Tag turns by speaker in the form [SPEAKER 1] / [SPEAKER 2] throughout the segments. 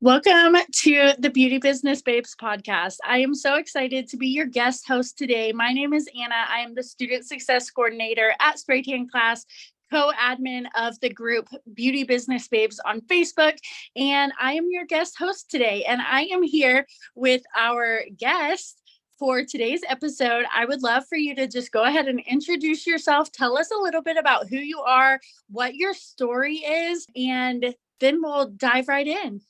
[SPEAKER 1] Welcome to the Beauty Business Babes podcast. I am so excited to be your guest host today. My name is Anna. I am the student success coordinator at Spray Tan Class, co-admin of the group Beauty Business Babes on Facebook, and I am your guest host today. And I am here with our guest for today's episode. I would love for you to just go ahead and introduce yourself. Tell us a little bit about who you are, what your story is, and then we'll dive right in.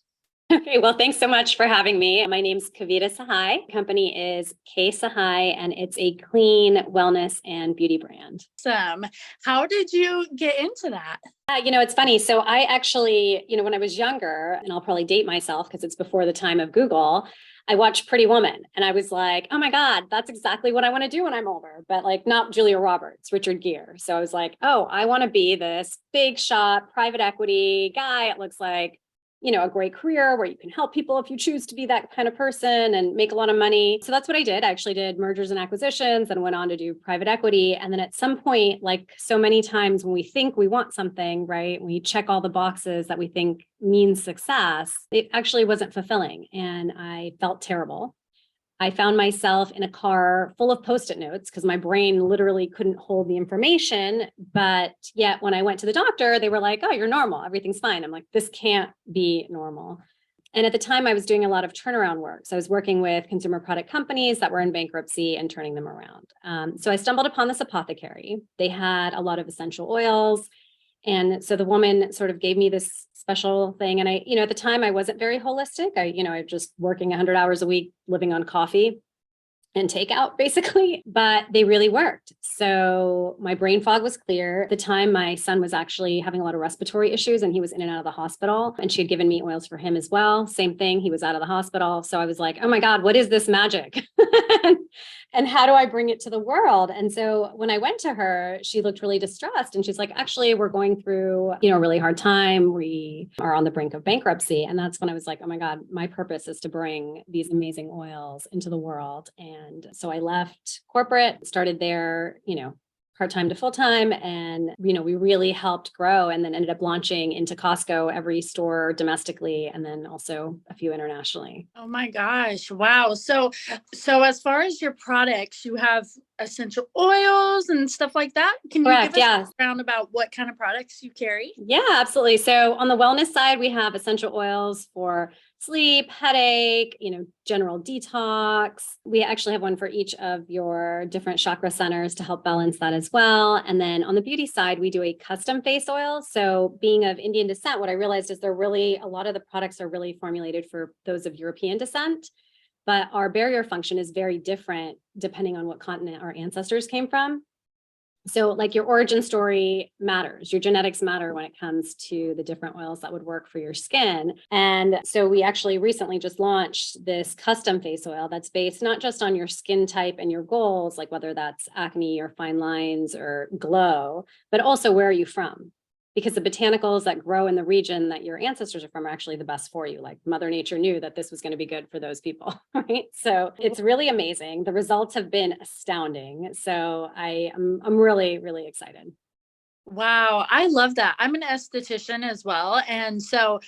[SPEAKER 2] Okay, well, thanks so much for having me. My name's Kavita Sahai. Company is K Sahai, and it's a clean wellness and beauty brand.
[SPEAKER 1] Awesome. How did you get into that?
[SPEAKER 2] It's funny. So I actually, when I was younger, and I'll probably date myself because it's before the time of Google, I watched Pretty Woman and I was like, oh my God, that's exactly what I want to do when I'm older, but like not Julia Roberts, Richard Gere. So I was like, oh, I want to be this big shot private equity guy. It looks like a great career where you can help people if you choose to be that kind of person and make a lot of money. So that's what I did. I actually did mergers and acquisitions and went on to do private equity. And then at some point, like so many times when we think we want something, right, we check all the boxes that we think means success, it actually wasn't fulfilling. And I felt terrible. I found myself in a car full of Post-it notes because my brain literally couldn't hold the information. But yet when I went to the doctor, they were like, oh, you're normal. Everything's fine. I'm like, this can't be normal. And at the time I was doing a lot of turnaround work. So I was working with consumer product companies that were in bankruptcy and turning them around. So I stumbled upon this apothecary. They had a lot of essential oils. And so the woman sort of gave me this special thing. And I, at the time I wasn't very holistic. I was just working 100 hours a week, living on coffee and takeout basically, but they really worked. So my brain fog was clear. At the time, my son was actually having a lot of respiratory issues and he was in and out of the hospital, and she had given me oils for him as well. Same thing. He was out of the hospital. So I was like, oh my God, what is this magic? And how do I bring it to the world? And so when I went to her, she looked really distressed and she's like, actually, we're going through, a really hard time. We are on the brink of bankruptcy. And that's when I was like, oh my God, my purpose is to bring these amazing oils into the world. And so I left corporate, started there, part-time to full-time. And, we really helped grow and then ended up launching into Costco, every store domestically, and then also a few internationally.
[SPEAKER 1] Oh my gosh. Wow. So as far as your products, you have essential oils and stuff like that. Can you
[SPEAKER 2] Correct,
[SPEAKER 1] give us
[SPEAKER 2] yeah.
[SPEAKER 1] a background about what kind of products you carry?
[SPEAKER 2] Yeah, absolutely. So on the wellness side, we have essential oils for sleep, headache, general detox. We actually have one for each of your different chakra centers to help balance that as well. And then on the beauty side, we do a custom face oil. So being of Indian descent, what I realized is a lot of the products are really formulated for those of European descent, but our barrier function is very different depending on what continent our ancestors came from. So like your origin story matters, your genetics matter when it comes to the different oils that would work for your skin. And so we actually recently just launched this custom face oil that's based not just on your skin type and your goals, like whether that's acne or fine lines or glow, but also where are you from? Because the botanicals that grow in the region that your ancestors are from are actually the best for you. Like Mother Nature knew that this was going to be good for those people, right? So it's really amazing. The results have been astounding. So I'm really, really excited.
[SPEAKER 1] Wow, I love that. I'm an esthetician as well. And so,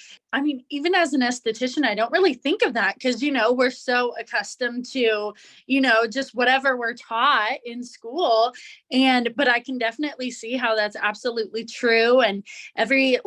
[SPEAKER 1] even as an esthetician, I don't really think of that because, we're so accustomed to, just whatever we're taught in school. But I can definitely see how that's absolutely true. And every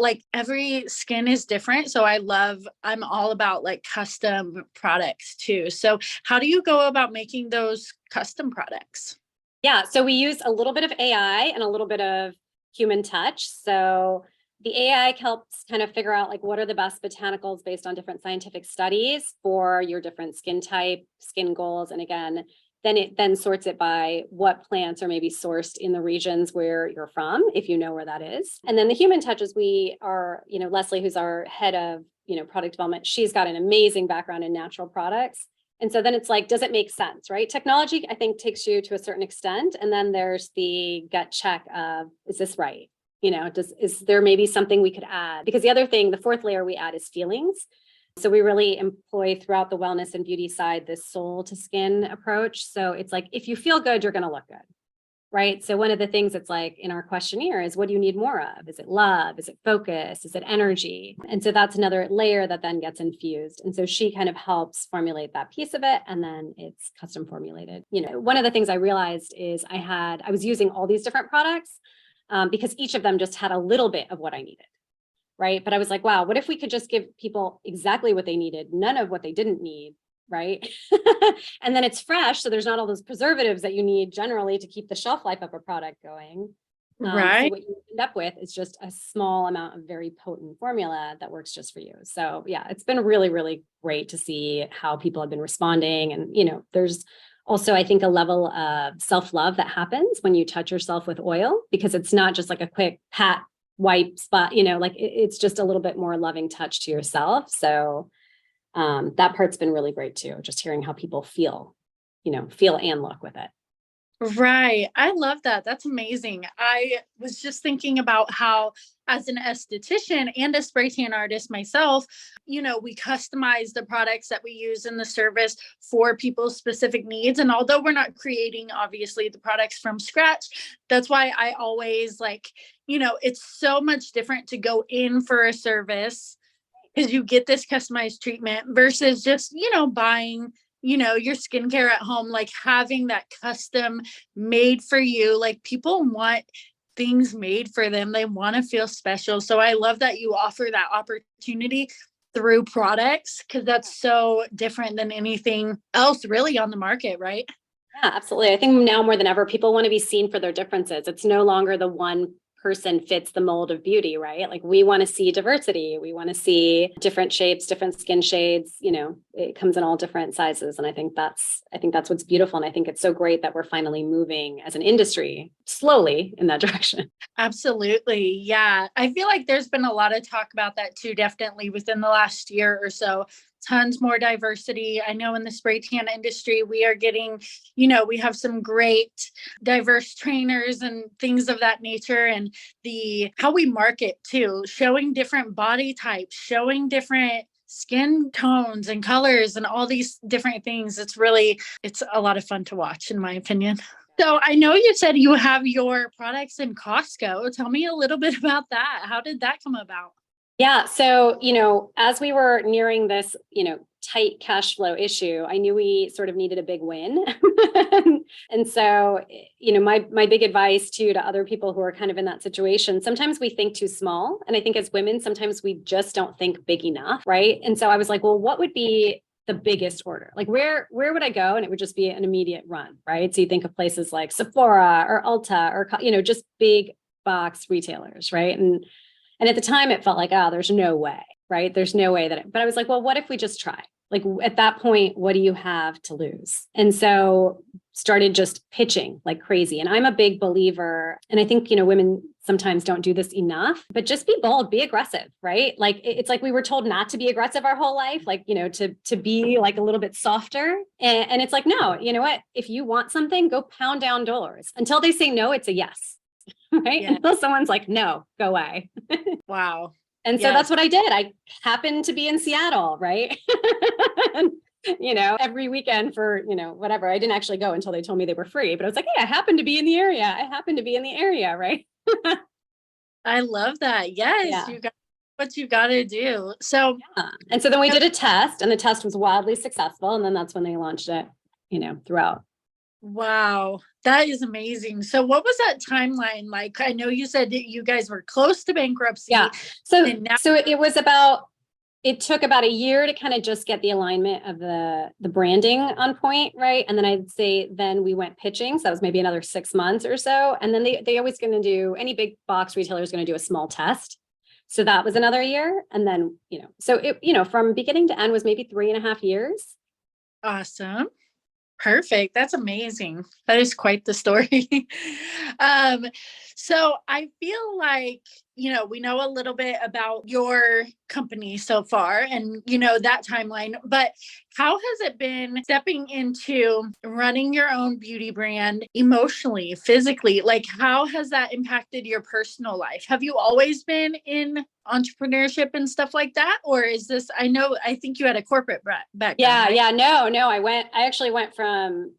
[SPEAKER 1] skin is different. So I'm all about like custom products too. So how do you go about making those custom products?
[SPEAKER 2] Yeah, so we use a little bit of AI and a little bit of human touch. So the AI helps kind of figure out like what are the best botanicals based on different scientific studies for your different skin type, skin goals. And again, then it then sorts it by what plants are maybe sourced in the regions where you're from, if you know where that is. And then the human touches, we are, Leslie, who's our head of, product development, she's got an amazing background in natural products. And so then it's like, does it make sense, right? Technology, I think, takes you to a certain extent. And then there's the gut check of, is this right? Is there maybe something we could add? Because the other thing, the fourth layer we add is feelings. So we really employ throughout the wellness and beauty side, this soul to skin approach. So it's like, if you feel good, you're going to look good. right? So one of the things that's like in our questionnaire is, what do you need more of? Is it love? Is it focus? Is it energy? And so that's another layer that then gets infused. And so she kind of helps formulate that piece of it. And then it's custom formulated. One of the things I realized is I was using all these different products because each of them just had a little bit of what I needed. Right. But I was like, wow, what if we could just give people exactly what they needed, none of what they didn't need. Right. And then it's fresh. So there's not all those preservatives that you need generally to keep the shelf life of a product going.
[SPEAKER 1] Right.
[SPEAKER 2] So what you end up with is just a small amount of very potent formula that works just for you. So yeah, it's been really, really great to see how people have been responding. And, there's also, I think, a level of self-love that happens when you touch yourself with oil, because it's not just like a quick pat, wipe spot, like it's just a little bit more loving touch to yourself. So that part's been really great too, just hearing how people feel and look with it.
[SPEAKER 1] Right. I love that. That's amazing. I was just thinking about how, as an esthetician and a spray tan artist myself, we customize the products that we use in the service for people's specific needs. And although we're not creating, obviously, the products from scratch, that's why I always it's so much different to go in for a service because you get this customized treatment versus just, buying your skincare at home, like having that custom made for you. Like, people want things made for them. They want to feel special. So I love that you offer that opportunity through products, because that's so different than anything else really on the market, right?
[SPEAKER 2] Yeah, absolutely. I think now more than ever, people want to be seen for their differences. It's no longer the one person fits the mold of beauty, right? Like, we want to see diversity. We want to see different shapes, different skin shades. It comes in all different sizes. And I think that's what's beautiful. And I think it's so great that we're finally moving as an industry slowly in that direction.
[SPEAKER 1] Absolutely. Yeah. I feel like there's been a lot of talk about that too, definitely within the last year or so. Tons more diversity. I know in the spray tan industry, we are getting, we have some great diverse trainers and things of that nature, and how we market too, showing different body types, showing different skin tones and colors and all these different things. It's a lot of fun to watch, in my opinion. So I know you said you have your products in Costco. Tell me a little bit about that. How did that come about?
[SPEAKER 2] Yeah. So, as we were nearing this, tight cash flow issue, I knew we sort of needed a big win. And so, my big advice to other people who are kind of in that situation, sometimes we think too small. And I think as women, sometimes we just don't think big enough. Right. And so I was like, well, what would be the biggest order? Like, where would I go? And it would just be an immediate run. Right. So you think of places like Sephora or Ulta or, just big box retailers. Right. And at the time it felt like, there's no way, right? There's no way but I was like, well, what if we just try? Like, at that point, what do you have to lose? And so started just pitching like crazy. And I'm a big believer. And I think, women sometimes don't do this enough, but just be bold, be aggressive, right? Like, it's like we were told not to be aggressive our whole life, like, to be like a little bit softer. And it's like, no, you know what? If you want something, go pound down doors. Until they say no, it's a yes. Right? Yeah. Until someone's like, no, go away.
[SPEAKER 1] Wow.
[SPEAKER 2] And so that's what I did. I happened to be in Seattle, right? And, every weekend for, whatever. I didn't actually go until they told me they were free, but I was like, hey, I happen to be in the area. Right?
[SPEAKER 1] I love that. Yes. Yeah. You got what you got to do. So,
[SPEAKER 2] yeah. And so then we did a test, and the test was wildly successful. And then that's when they launched it, throughout.
[SPEAKER 1] Wow, that is amazing. So what was that timeline like? I know you said that you guys were close to bankruptcy.
[SPEAKER 2] Yeah. So it took about a year to kind of just get the alignment of the branding on point, right? And then I'd say then we went pitching. So that was maybe another 6 months or so. And then they always going to do, any big box retailer is going to do a small test. So that was another year. And then, so it, from beginning to end was maybe 3.5 years.
[SPEAKER 1] Awesome. Perfect. That's amazing. That is quite the story. So I feel like, we know a little bit about your company so far and, that timeline, but how has it been stepping into running your own beauty brand emotionally, physically? Like, how has that impacted your personal life? Have you always been in entrepreneurship and stuff like that? Or is this, I think you had a corporate background.
[SPEAKER 2] Yeah. Right? Yeah. No, I actually went from,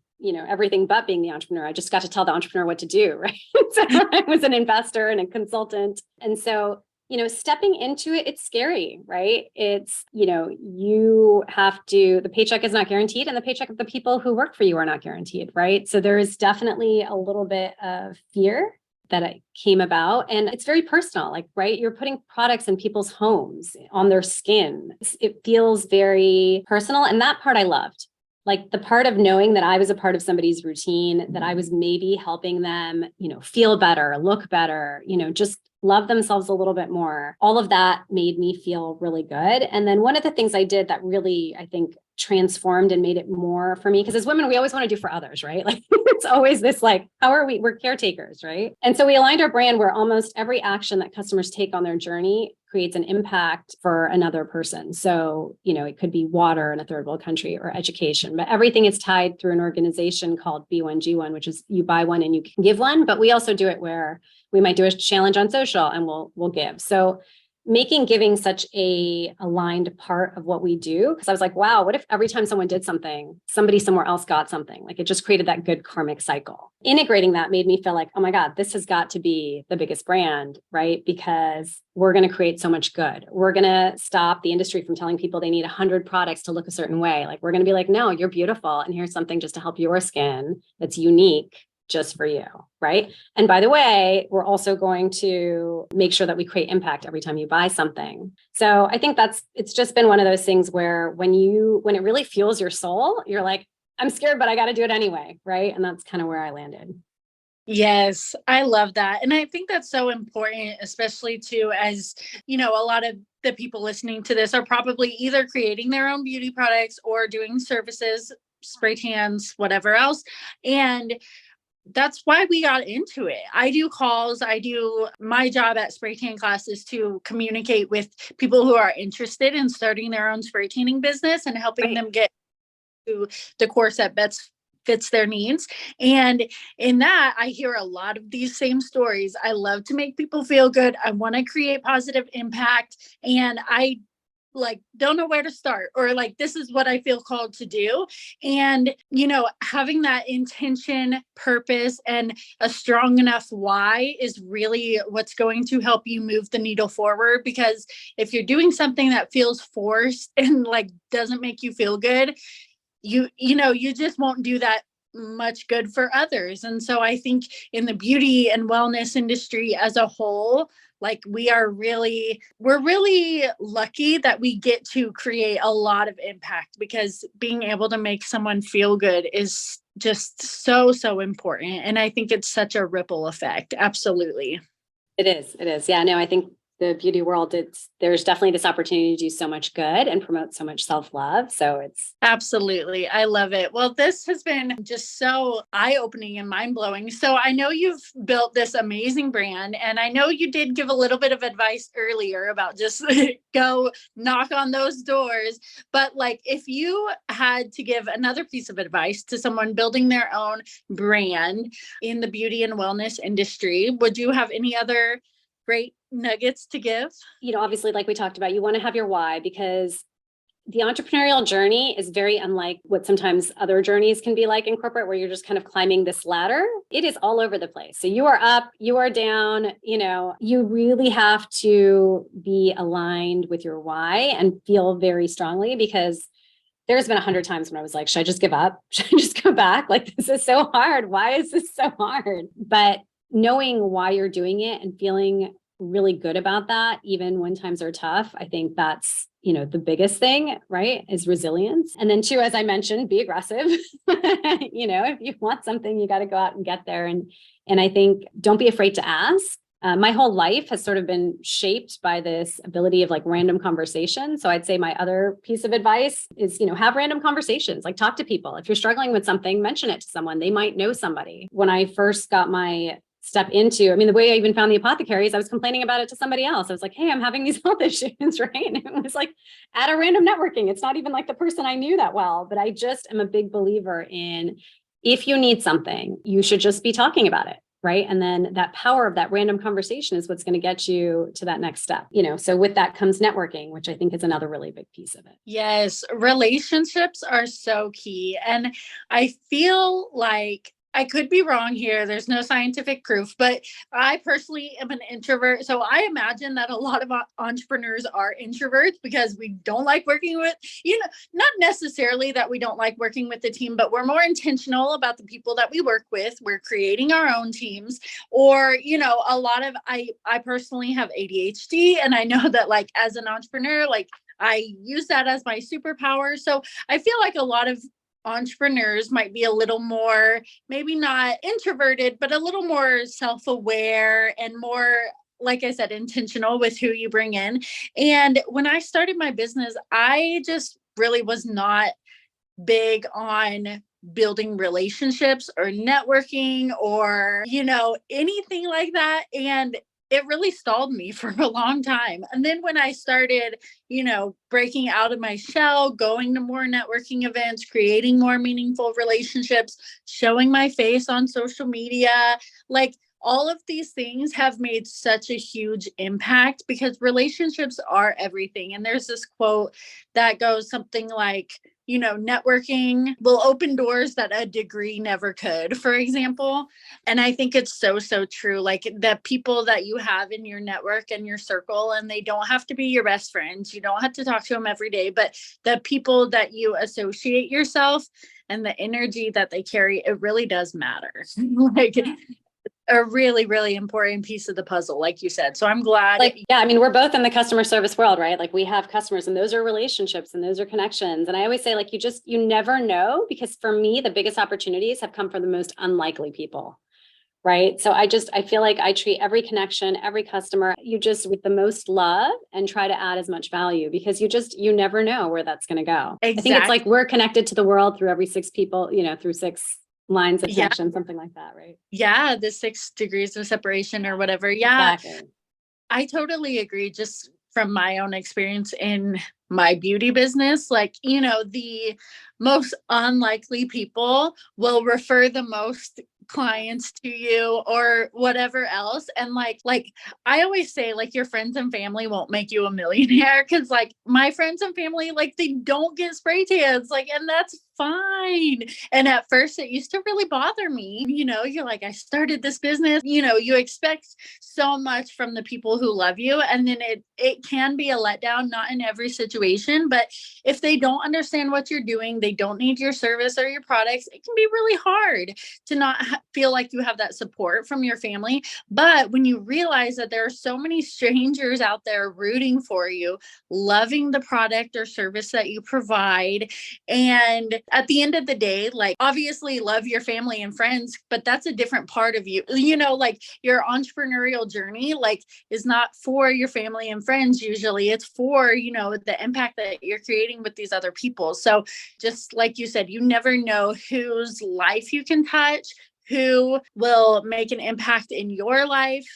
[SPEAKER 2] everything but being the entrepreneur. I just got to tell the entrepreneur what to do, right? So I was an investor and a consultant. And so, stepping into it, it's scary, right? It's, you have to, the paycheck is not guaranteed, and the paycheck of the people who work for you are not guaranteed, right? So there is definitely a little bit of fear that it came about. And it's very personal, right? You're putting products in people's homes, on their skin. It feels very personal. And that part I loved. Like the part of knowing that I was a part of somebody's routine, that I was maybe helping them, feel better, look better, just love themselves a little bit more. All of that made me feel really good. And then one of the things I did that really, I think, transformed and made it more for me, because as women, we always want to do for others, right? Like it's always this how are we? We're caretakers, right? And so we aligned our brand where almost every action that customers take on their journey creates an impact for another person. So, it could be water in a third world country or education, but everything is tied through an organization called B1G1, which is you buy one and you can give one. But we also do it where we might do a challenge on social and we'll give. So making giving such a aligned part of what we do, because I was like, wow, what if every time someone did something, somebody somewhere else got something? Like it just created that good karmic cycle. Integrating that made me feel like, oh my God, this has got to be the biggest brand, right? Because we're going to create so much good. We're going to stop the industry from telling people they need 100 products to look a certain way. Like we're going to be like, no, you're beautiful. And here's something just to help your skin that's unique just for you, right? And by the way, we're also going to make sure that we create impact every time you buy something. So I think it's just been one of those things where when it really fuels your soul, you're like, I'm scared, but I got to do it anyway, right? And that's kind of where I landed.
[SPEAKER 1] Yes, I love that. And I think that's so important, especially too, as, a lot of the people listening to this are probably either creating their own beauty products or doing services, spray tans, whatever else. And that's why we got into it. I do calls. My job at Spray Tan Class is to communicate with people who are interested in starting their own spray tanning business and helping them get to the course that best fits their needs. And in that, I hear a lot of these same stories. I love to make people feel good. I want to create positive impact. And I don't know where to start, or this is what I feel called to do. And, having that intention, purpose, and a strong enough why is really what's going to help you move the needle forward. Because if you're doing something that feels forced and doesn't make you feel good, you just won't do that much good for others. And so I think in the beauty and wellness industry as a whole, we're really lucky that we get to create a lot of impact, because being able to make someone feel good is just so, so important. And I think it's such a ripple effect. Absolutely.
[SPEAKER 2] It is. Yeah, no, I think the beauty world, there's definitely this opportunity to do so much good and promote so much self-love. So it's
[SPEAKER 1] absolutely. I love it. Well, this has been just so eye-opening and mind-blowing. So I know you've built this amazing brand, and I know you did give a little bit of advice earlier about just go knock on those doors. But if you had to give another piece of advice to someone building their own brand in the beauty and wellness industry, would you have any other great nuggets to give?
[SPEAKER 2] Obviously, like we talked about, you want to have your why, because the entrepreneurial journey is very unlike what sometimes other journeys can be like in corporate, where you're just kind of climbing this ladder. It is all over the place. So you are up, you are down, you really have to be aligned with your why and feel very strongly, because there's been 100 times when I was like, should I just give up? Should I just go back? This is so hard. Why is this so hard? But knowing why you're doing it and feeling really good about that, even when times are tough, I think that's, the biggest thing, right, is resilience. And then two, as I mentioned, be aggressive. If you want something, you got to go out and get there. And I think don't be afraid to ask. My whole life has sort of been shaped by this ability of random conversation. So I'd say my other piece of advice is, have random conversations, talk to people. If you're struggling with something, mention it to someone. They might know somebody. When I first got my step into, the way I even found the apothecaries, I was complaining about it to somebody else. I was like, hey, I'm having these health issues, right? And it was at a random networking. It's not even the person I knew that well, but I just am a big believer in, if you need something, you should just be talking about it. right? And then that power of that random conversation is what's going to get you to that next step, so with that comes networking, which I think is another really big piece of it.
[SPEAKER 1] Yes, relationships are so key. And I feel like I could be wrong here. There's no scientific proof, but I personally am an introvert. So I imagine that a lot of entrepreneurs are introverts because we don't like working with, not necessarily that we don't like working with the team, but we're more intentional about the people that we work with. We're creating our own teams, or, a lot of, I personally have ADHD, and I know that like as an entrepreneur, like I use that as my superpower. So I feel like a lot of entrepreneurs might be a little more, maybe not introverted, but a little more self-aware and more, like I said, intentional with who you bring in. And when I started my business, I just really was not big on building relationships or networking or, anything like that. And it really stalled me for a long time. And then when I started, breaking out of my shell, going to more networking events, creating more meaningful relationships, showing my face on social media, like all of these things have made such a huge impact because relationships are everything. And there's this quote that goes something like, networking will open doors that a degree never could, for example. And I think it's so, so true. Like the people that you have in your network and your circle, and they don't have to be your best friends. You don't have to talk to them every day, but the people that you associate yourself and the energy that they carry, it really does matter. Like a really, really important piece of the puzzle, like you said. So I'm glad.
[SPEAKER 2] We're both in the customer service world, right? Like we have customers and those are relationships and those are connections. And I always say, like, you never know, because for me, the biggest opportunities have come from the most unlikely people, right? So I feel like I treat every connection, every customer, with the most love and try to add as much value, because you never know where that's going to go. Exactly. I think it's like we're connected to the world through every 6 people, through 6 lines of connection, something like that, right?
[SPEAKER 1] Yeah, the 6 degrees of separation or whatever. Yeah,
[SPEAKER 2] exactly.
[SPEAKER 1] I totally agree. Just from my own experience in my beauty business, like, the most unlikely people will refer the most clients to you or whatever else. And like I always say, like, your friends and family won't make you a millionaire, because like my friends and family, like, they don't get spray tans, like, and that's fine. And at first it used to really bother me. You're like, I started this business, you expect so much from the people who love you, and then it can be a letdown, not in every situation, but if they don't understand what you're doing, they don't need your service or your products, it can be really hard to not feel like you have that support from your family. But when you realize that there are so many strangers out there rooting for you, loving the product or service that you provide, and at the end of the day, like, obviously love your family and friends, but that's a different part of you. Like your entrepreneurial journey, like, is not for your family and friends. Usually it's for, the impact that you're creating with these other people. So just like you said, you never know whose life you can touch, who will make an impact in your life,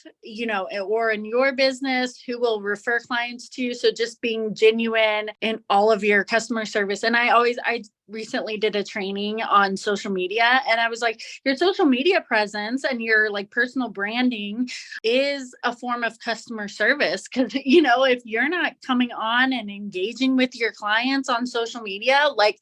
[SPEAKER 1] or in your business, who will refer clients to you. So just being genuine in all of your customer service. And I recently did a training on social media, and I was like, your social media presence and your like personal branding is a form of customer service. Cause if you're not coming on and engaging with your clients on social media, like,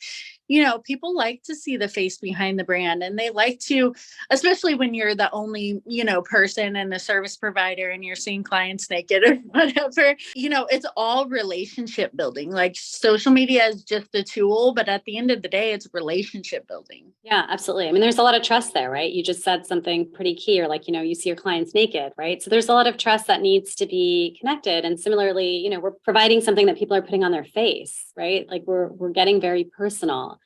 [SPEAKER 1] people like to see the face behind the brand, and they like to, especially when you're the only, person and the service provider and you're seeing clients naked or whatever, it's all relationship building. Like social media is just a tool, but at the end of the day, it's relationship building.
[SPEAKER 2] Yeah, absolutely. I mean, there's a lot of trust there, right? You just said something pretty key, or like, you see your clients naked, right? So there's a lot of trust that needs to be connected. And similarly, we're providing something that people are putting on their face, right? Like we're getting very personal.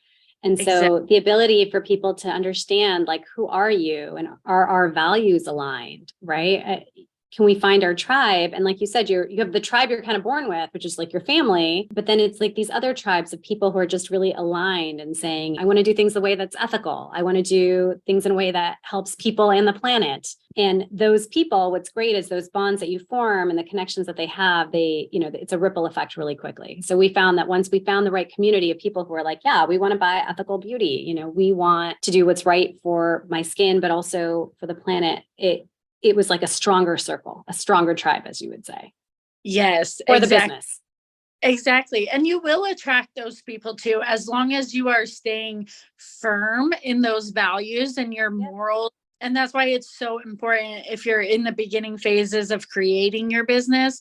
[SPEAKER 2] And so exactly. The ability for people to understand, like, who are you and are our values aligned, right? Can we find our tribe? And like you said, you have the tribe you're kind of born with, which is like your family, but then it's like these other tribes of people who are just really aligned and saying, I want to do things the way that's ethical. I want to do things in a way that helps people and the planet. And those people, what's great is those bonds that you form and the connections that they have, it's a ripple effect really quickly. So we found that once we found the right community of people who are like, yeah, we want to buy ethical beauty, we want to do what's right for my skin, but also for the planet. It was like a stronger circle, a stronger tribe, as you would say.
[SPEAKER 1] Yes.
[SPEAKER 2] For the business.
[SPEAKER 1] Exactly. And you will attract those people too, as long as you are staying firm in those values and your morals. And that's why it's so important, if you're in the beginning phases of creating your business,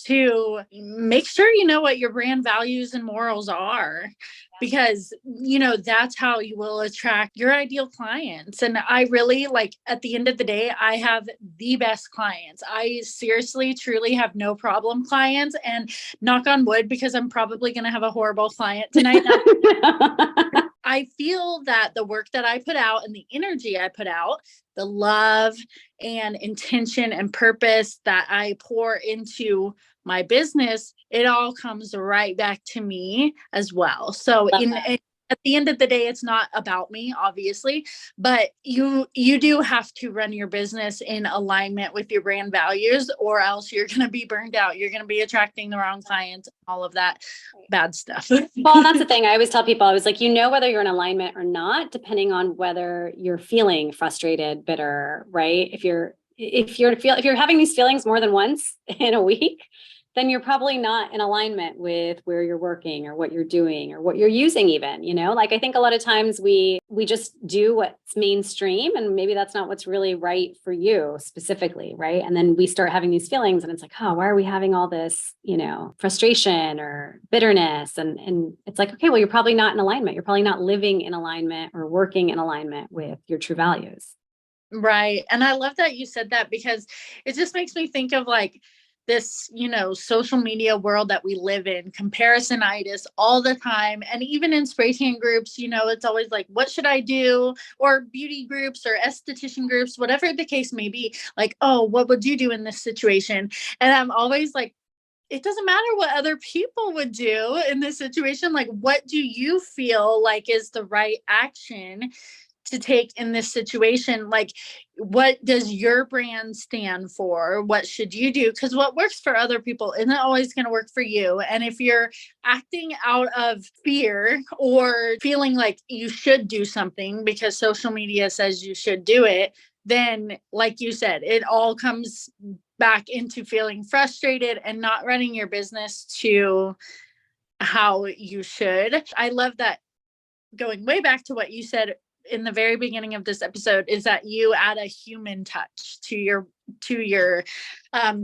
[SPEAKER 1] to make sure you know what your brand values and morals are, because that's how you will attract your ideal clients. And I really, like, at the end of the day, I have the best clients. I seriously truly have no problem clients, and knock on wood, because I'm probably going to have a horrible client tonight. I feel that the work that I put out and the energy I put out, the love and intention and purpose that I pour into my business, it all comes right back to me as well. So at the end of the day, it's not about me, obviously, but you do have to run your business in alignment with your brand values, or else you're going to be burned out. You're going to be attracting the wrong clients, all of that bad stuff.
[SPEAKER 2] Well, that's the thing. I always tell people, I was like, whether you're in alignment or not, depending on whether you're feeling frustrated, bitter, right? If you're having these feelings more than once in a week, then you're probably not in alignment with where you're working or what you're doing or what you're using even, like, I think a lot of times we just do what's mainstream, and maybe that's not what's really right for you specifically. Right. And then we start having these feelings, and it's like, oh, why are we having all this, frustration or bitterness? And it's like, okay, well, you're probably not in alignment. You're probably not living in alignment or working in alignment with your true values.
[SPEAKER 1] Right. And I love that you said that, because it just makes me think of like this, social media world that we live in, comparisonitis all the time. And even in spray tan groups, it's always like, what should I do? Or beauty groups or esthetician groups, whatever the case may be, like, oh, what would you do in this situation? And I'm always like, it doesn't matter what other people would do in this situation. Like, what do you feel like is the right action to take in this situation? Like, what does your brand stand for? What should you do? Because what works for other people isn't always going to work for you. And if you're acting out of fear or feeling like you should do something because social media says you should do it, then, like you said, it all comes back into feeling frustrated and not running your business to how you should. I love that, going way back to what you said in the very beginning of this episode, is that you add a human touch to your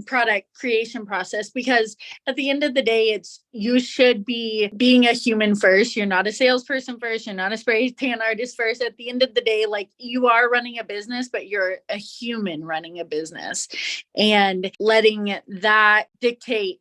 [SPEAKER 1] product creation process, because at the end of the day, you should be being a human first. You're not a salesperson first. You're not a spray tan artist first. At the end of the day, like, you are running a business, but you're a human running a business, and letting that dictate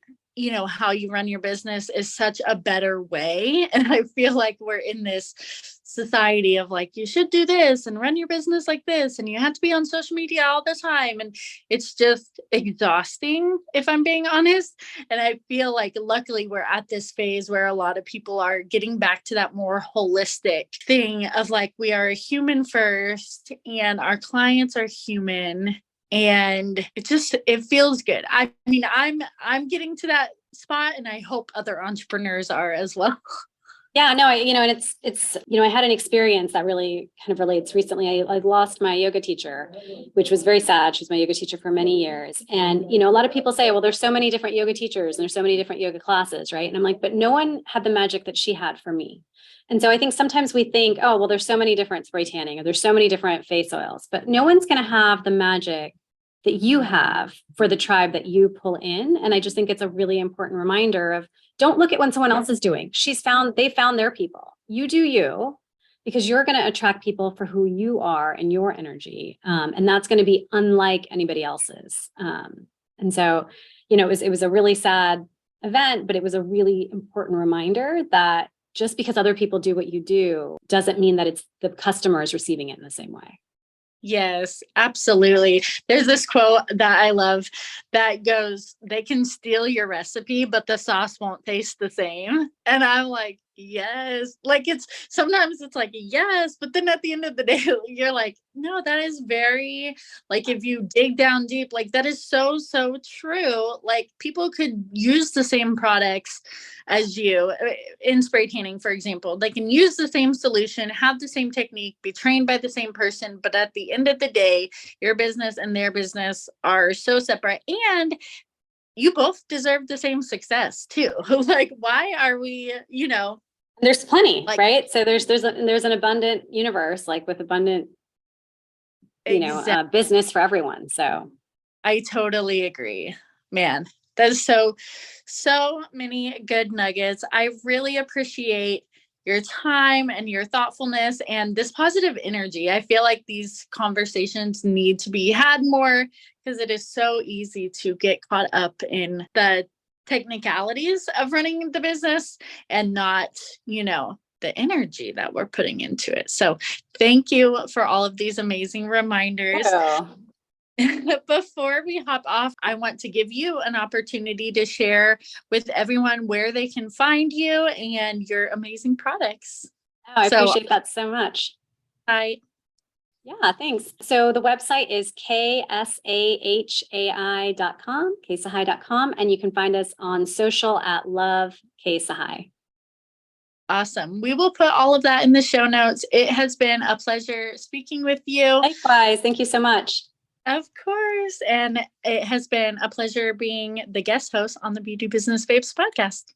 [SPEAKER 1] how you run your business is such a better way. And I feel like we're in this society of like, you should do this and run your business like this, and you have to be on social media all the time. And it's just exhausting, if I'm being honest. And I feel like, luckily, we're at this phase where a lot of people are getting back to that more holistic thing of like, we are a human first, and our clients are human. And it feels good. I mean, I'm getting to that spot, and I hope other entrepreneurs are as well.
[SPEAKER 2] Yeah, no, and it's, I had an experience that really kind of relates recently. I lost my yoga teacher, which was very sad. She was my yoga teacher for many years. And, a lot of people say, well, there's so many different yoga teachers and there's so many different yoga classes, right? And I'm like, but no one had the magic that she had for me. And so I think sometimes we think, oh, well, there's so many different spray tanning, or there's so many different face oils, but no one's going to have the magic that you have for the tribe that you pull in. And I just think it's a really important reminder of, don't look at what someone else is doing. They found their people. You do you, because you're going to attract people for who you are and your energy. And that's going to be unlike anybody else's. And so, it was a really sad event, but it was a really important reminder that just because other people do what you do doesn't mean that it's the customer is receiving it in the same way.
[SPEAKER 1] Yes, absolutely. There's this quote that I love that goes, they can steal your recipe, but the sauce won't taste the same. And I'm like, Yes. Like sometimes it's like, yes, but then at the end of the day, you're like, no, that is very, like, if you dig down deep, like that is so, so true. Like people could use the same products as you in spray tanning, for example. They can use the same solution, have the same technique, be trained by the same person. But at the end of the day, your business and their business are so separate. And you both deserve the same success too. Like, why are we,
[SPEAKER 2] There's plenty,
[SPEAKER 1] like,
[SPEAKER 2] right? So there's an abundant universe, like with abundant, business for everyone. So
[SPEAKER 1] I totally agree, man. That's so many good nuggets. I really appreciate your time and your thoughtfulness and this positive energy. I feel like these conversations need to be had more because it is so easy to get caught up in the technicalities of running the business and not, the energy that we're putting into it. So thank you for all of these amazing reminders.
[SPEAKER 2] oh.
[SPEAKER 1] Before we hop off, I want to give you an opportunity to share with everyone where they can find you and your amazing products.
[SPEAKER 2] I appreciate that so much. Yeah, thanks. So the website is ksahai.com, ksahai.com, and you can find us on social at Love K Sahai.
[SPEAKER 1] Awesome. We will put all of that in the show notes. It has been a pleasure speaking with you.
[SPEAKER 2] Likewise. Thank you so much.
[SPEAKER 1] Of course. And it has been a pleasure being the guest host on the Beauty Business Babes podcast.